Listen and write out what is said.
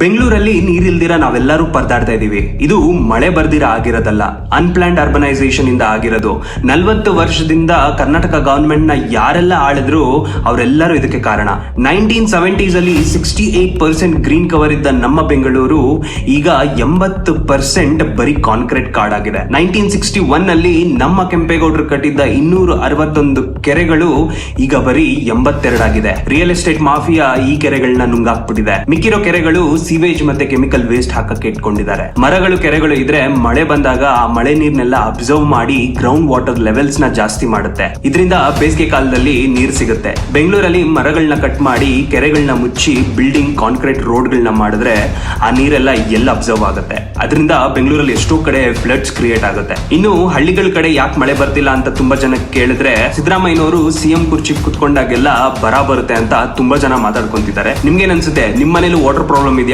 ಬೆಂಗಳೂರಲ್ಲಿ ನೀರಿಲ್ದಿರ ನಾವೆಲ್ಲರೂ ಪರದಾಡ್ತಾ ಇದೀವಿ. ಇದು ಮಳೆ ಬರ್ದಿರ ಆಗಿರೋದಲ್ಲ, ಅನ್ಪ್ಲಾನ್ಡ್ ಅರ್ಬನೈಸೇಷನ್ ಇಂದ ಆಗಿರೋದು. 40 ವರ್ಷದಿಂದ ಕರ್ನಾಟಕ ಗವರ್ಮೆಂಟ್ ನ ಯಾರೆಲ್ಲ ಆಳಿದ್ರು ಅವರೆಲ್ಲರೂ ಇದಕ್ಕೆ ಕಾರಣ. 1970s ಅಲ್ಲಿ 68% ಗ್ರೀನ್ ಕವರ್ ಇದ್ದ ನಮ್ಮ ಬೆಂಗಳೂರು ಈಗ 80% ಬರೀ ಕಾಂಕ್ರೀಟ್ ಕಾಡ್ ಆಗಿದೆ. 1961 ಅಲ್ಲಿ ನಮ್ಮ ಕೆಂಪೇಗೌಡರು ಕಟ್ಟಿದ್ದ 261 ಕೆರೆಗಳು ಈಗ ಬರೀ 82 ಆಗಿದೆ. ರಿಯಲ್ ಎಸ್ಟೇಟ್ ಮಾಫಿಯಾ ಈ ಕೆರೆಗಳನ್ನ ನುಂಗಾಕ್ಬಿಟ್ಟಿದೆ. ಮಿಕ್ಕಿರೋ ಕೆರೆಗಳು ಸೀವೇಜ್ ಮತ್ತೆ ಕೆಮಿಕಲ್ ವೇಸ್ಟ್ ಹಾಕಕ್ಕೆ ಇಟ್ಕೊಂಡಿದ್ದಾರೆ. ಮರಗಳು, ಕೆರೆಗಳು ಇದ್ರೆ ಮಳೆ ಬಂದಾಗ ಆ ಮಳೆ ನೀರ್ನೆಲ್ಲ ಅಬ್ಸರ್ವ್ ಮಾಡಿ ಗ್ರೌಂಡ್ ವಾಟರ್ ಲೆವೆಲ್ಸ್ ನ ಜಾಸ್ತಿ ಮಾಡುತ್ತೆ. ಇದರಿಂದ ಬೇಸಿಗೆ ಕಾಲದಲ್ಲಿ ನೀರ್ ಸಿಗುತ್ತೆ. ಬೆಂಗಳೂರಲ್ಲಿ ಮರಗಳನ್ನ ಕಟ್ ಮಾಡಿ ಕೆರೆಗಳನ್ನ ಮುಚ್ಚಿ ಬಿಲ್ಡಿಂಗ್, ಕಾಂಕ್ರೀಟ್ ರೋಡ್ಗಳನ್ನ ಮಾಡಿದ್ರೆ ಆ ನೀರೆಲ್ಲ ಎಲ್ಲ ಅಬ್ಸರ್ವ್ ಆಗುತ್ತೆ. ಅದರಿಂದ ಬೆಂಗಳೂರಲ್ಲಿ ಎಷ್ಟೋ ಕಡೆ ಫ್ಲಡ್ಸ್ ಕ್ರಿಯೇಟ್ ಆಗುತ್ತೆ. ಇನ್ನು ಹಳ್ಳಿಗಳ ಕಡೆ ಯಾಕೆ ಮಳೆ ಬರ್ತಿಲ್ಲ ಅಂತ ತುಂಬಾ ಜನ ಕೇಳಿದ್ರೆ, ಸಿದ್ದರಾಮಯ್ಯನವರು ಸಿಎಂ ಕುರ್ಚಿ ಕುತ್ಕೊಂಡಾಗೆಲ್ಲ ಬರ ಬರುತ್ತೆ ಅಂತ ತುಂಬಾ ಜನ ಮಾತಾಡ್ಕೊಂತಿದ್ದಾರೆ. ನಿಮ್ಗೇನ್ ಅನ್ಸುತ್ತೆ? ನಿಮ್ ಮನೇಲಿ ವಾಟರ್ ಪ್ರಾಬ್ಲಮ್ ಇದೆಯಾ?